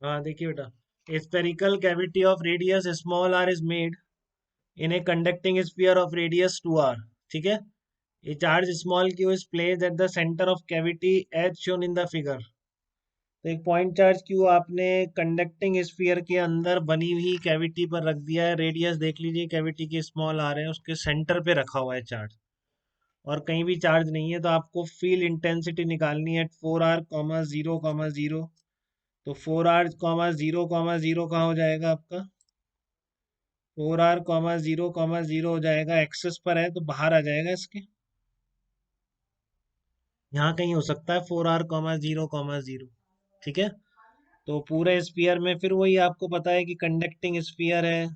हाँ देखिए बेटा, spherical cavity of radius small r is made in a conducting sphere of radius 2r। ठीक है। ये charge small q is placed at the centre of cavity as shown in the figure. तो एक point charge q आपने conducting sphere के अंदर बनी हुई कैविटी पर रख दिया है। रेडियस देख लीजिए कैविटी की स्मॉल आ रहे हैं, उसके सेंटर पे रखा हुआ है चार्ज, और कहीं भी चार्ज नहीं है। तो आपको फील्ड इंटेंसिटी निकालनी है 4r, 0, 0। तो 4r, 0, 0 कहाँ हो जाएगा आपका? 4r, 0, 0 हो जाएगा, एक्सेस पर है तो बाहर आ जाएगा इसके। यहाँ कहीं हो सकता है 4r, 0, 0। ठीक है। तो पूरे स्फीयर में फिर वही आपको पता है कि कंडक्टिंग स्फीयर है,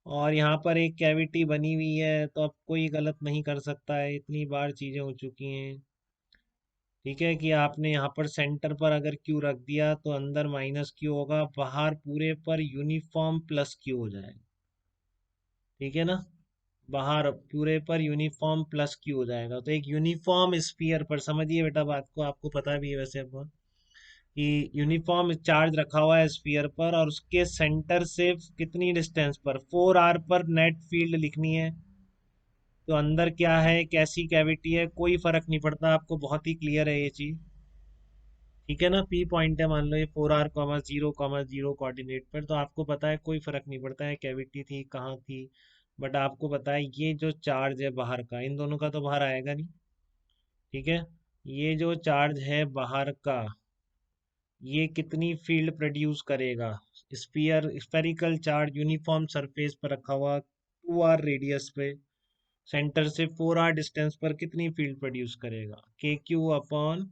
और यहाँ पर एक कैविटी बनी हुई है, तो अब कोई गलत नहीं कर सकता है, इतनी बार चीजें हो चुकी हैं। ठीक है कि आपने यहाँ पर सेंटर पर अगर क्यू रख दिया तो अंदर माइनस क्यू होगा, बाहर पूरे पर यूनिफॉर्म प्लस क्यू हो जाएगा। ठीक है ना। बाहर पूरे पर यूनिफॉर्म प्लस क्यू हो जाएगा। तो एक यूनिफॉर्म स्फीयर पर समझिए बेटा बात को, आपको पता भी है वैसे बहुत, कि यूनिफॉर्म चार्ज रखा हुआ है स्फीयर पर, और उसके सेंटर से कितनी डिस्टेंस पर, 4r पर नेट फील्ड लिखनी है। तो अंदर क्या है, कैसी कैविटी है, कोई फर्क नहीं पड़ता, आपको बहुत ही क्लियर है ये चीज। ठीक है ना। पी पॉइंट है मान लो ये 4r, 0, 0 कोऑर्डिनेट पर, तो आपको पता है कोई फर्क नहीं पड़ता है कैविटी थी कहाँ थी। बट आपको पता है ये जो चार्ज है बाहर का, इन दोनों का तो बाहर आएगा नहीं। ठीक है। ये जो चार्ज है बाहर का, ये कितनी फील्ड प्रोड्यूस करेगा? स्फेरिकल चार्ज यूनिफॉर्म सरफेस पर रखा हुआ 2r रेडियस पे, सेंटर से 4r डिस्टेंस पर कितनी फील्ड प्रोड्यूस करेगा? के क्यू अपॉन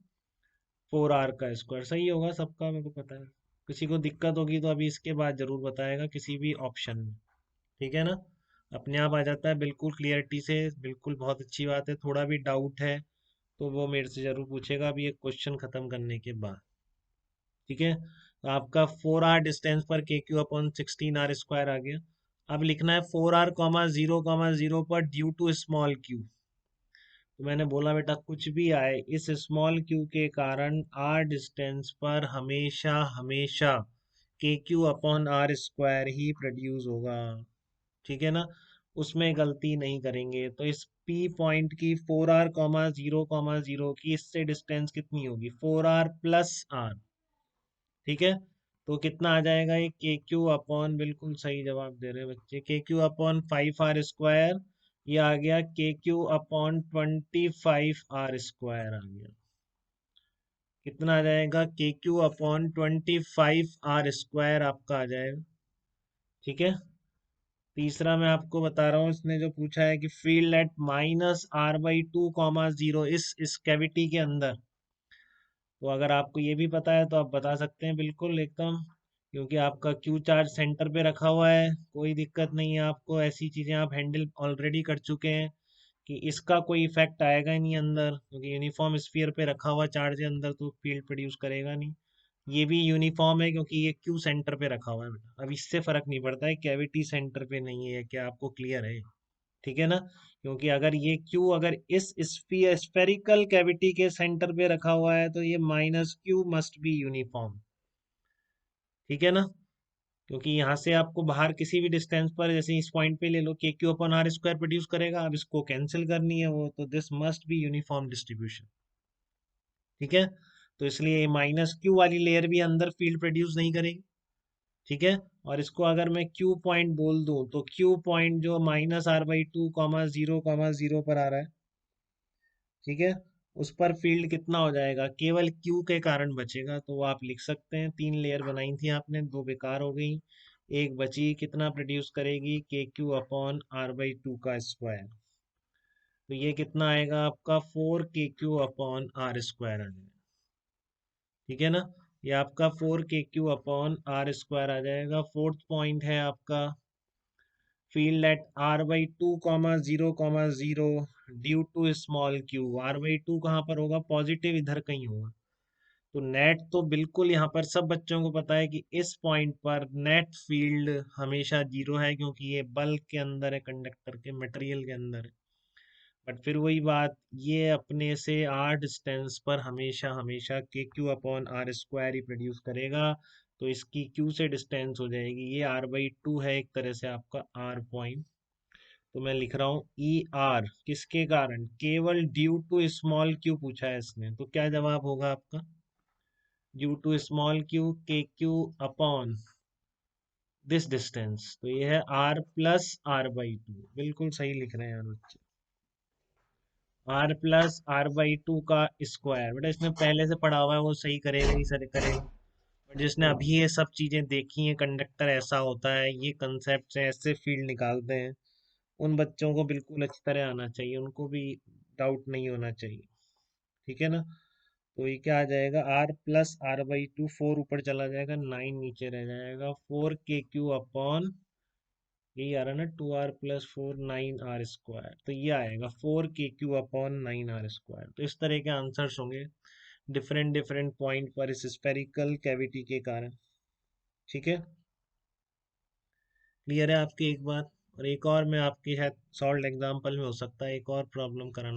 4r का स्क्वायर। सही होगा सबका, मेरे को पता है। किसी को दिक्कत होगी तो अभी इसके बाद जरूर बताएगा किसी भी ऑप्शन में। ठीक है ना। अपने आप आ जाता है बिल्कुल क्लियरिटी से, बिल्कुल बहुत अच्छी बात है। थोड़ा भी डाउट है तो वो मेरे से जरूर पूछेगा अभी ये क्वेश्चन खत्म करने के बाद। ठीक है। तो आपका 4r डिस्टेंस पर के क्यू अपॉन 16r² आ गया। अब लिखना है 4r, 0, 0 पर ड्यू टू स्मॉल क्यू। तो मैंने बोला बेटा कुछ भी आए, इस स्मॉल क्यू के कारण आर डिस्टेंस पर हमेशा हमेशा के क्यू अपॉन r² ही प्रोड्यूस होगा। ठीक है ना। उसमें गलती नहीं करेंगे। तो इस पी पॉइंट की 4r, 0, 0 की इससे डिस्टेंस कितनी होगी? 4r plus are. ठीक है। तो कितना आ जाएगा ये? के क्यू अपॉन, बिल्कुल सही जवाब दे रहे हैं बच्चे, के क्यू अपॉन 5r²। ये आ गया के क्यू अपॉन 25r² आ गया। कितना आ जाएगा? के क्यू अपॉन 25r² आपका आ जाएगा। ठीक है। तीसरा मैं आपको बता रहा हूँ, इसने जो पूछा है कि फील्ड एट -r/2, 0 इस कैविटी के अंदर। तो अगर आपको ये भी पता है तो आप बता सकते हैं बिल्कुल एकदम, क्योंकि आपका क्यू चार्ज सेंटर पे रखा हुआ है, कोई दिक्कत नहीं है आपको। ऐसी चीजें आप हैंडल ऑलरेडी कर चुके हैं कि इसका कोई इफेक्ट आएगा ही नहीं अंदर, क्योंकि यूनिफॉर्म स्फीयर पे रखा हुआ चार्ज है अंदर, तो फील्ड प्रोड्यूस करेगा नहीं। ये भी यूनिफॉर्म है क्योंकि ये क्यू सेंटर पे रखा हुआ है बेटा। अब इससे फर्क नहीं पड़ता है कैविटी सेंटर पे नहीं है, क्या आपको क्लियर है? ठीक है ना। क्योंकि अगर ये क्यू अगर इस स्फेरिकल कैविटी के सेंटर पे रखा हुआ है तो ये minus Q must be uniform. ठीक है ना। क्योंकि यहाँ से आपको बाहर किसी भी डिस्टेंस पर, जैसे इस पॉइंट पे ले लो, के क्यू अपॉन r² प्रोड्यूस करेगा। अब इसको कैंसिल करनी है वो, तो this must be uniform distribution. ठीक है। तो इसलिए माइनस क्यू वाली लेयर भी अंदर फील्ड प्रोड्यूस नहीं करेगी। ठीक है। और इसको अगर मैं क्यू पॉइंट बोल दूं तो क्यू पॉइंट जो -r/2, 0, 0 पर आ रहा है, ठीक है, उस पर फील्ड कितना हो जाएगा? केवल क्यू के कारण बचेगा। तो वो आप लिख सकते हैं, 3 लेयर बनाई थी आपने, 2 बेकार हो गई, एक बची, कितना प्रोड्यूस करेगी? के क्यू अपॉन r/2 का स्क्वायर। तो ये कितना आएगा आपका? 4 के क्यू अपॉन r² आ जाएगा। ठीक है ना। ये आपका 4 के क्यू अपॉन r² आ जाएगा। फोर्थ पॉइंट है आपका field at r/2, 0, 0 due to small q. r/2 कहाँ पर होगा? पॉजिटिव इधर कहीं होगा। तो नेट तो बिल्कुल यहाँ पर सब बच्चों को पता है कि इस पॉइंट पर नेट फील्ड हमेशा 0 है, क्योंकि ये बल्क के अंदर है, कंडक्टर के मटेरियल के अंदर है। बट फिर वही बात, ये अपने से आर डिस्टेंस पर हमेशा हमेशा के क्यू अपॉन r² ही प्रोड्यूस करेगा। तो इसकी Q से डिस्टेंस हो जाएगी, ये r/2 है एक तरह से आपका R पॉइंट। तो मैं लिख रहा हूँ ER किसके कारण, केवल ड्यू टू स्मॉल क्यू पूछा है इसने, तो क्या जवाब होगा आपका, due to small q KQ upon this distance, तो ये है R+R/2। बिल्कुल सही लिख रहे हैं यार बच्चे, R+R/2 का स्क्वायर। बेटा इसने पहले से पढ़ा हुआ है, वो सही करेगा ही सर करेगा, बट जिसने अभी ये सब चीजें देखी हैं, कंडक्टर ऐसा होता है, ये कंसेप्ट से ऐसे फील्ड निकालते हैं, उन बच्चों को बिल्कुल अच्छी तरह आना चाहिए, उनको भी डाउट नहीं होना चाहिए। ठीक है ना। तो ये क्या आ जाएगा, R+R/2, 4 ऊपर चला जाएगा, 9 नीचे रह जाएगा, 4KQ अपॉन, यही आ रहा ना, 2R+4 9R², तो ये आएगा 4KQ अपॉन 9R²। तो इस तरह के आंसर्स होंगे डिफरेंट डिफरेंट पॉइंट पर इस स्पेरिकल कैविटी के कारण। ठीक है, क्लियर है आपकी एक बात। और एक और मैं आपकी शायद सॉल्व एग्जाम्पल में हो सकता है एक और प्रॉब्लम कराना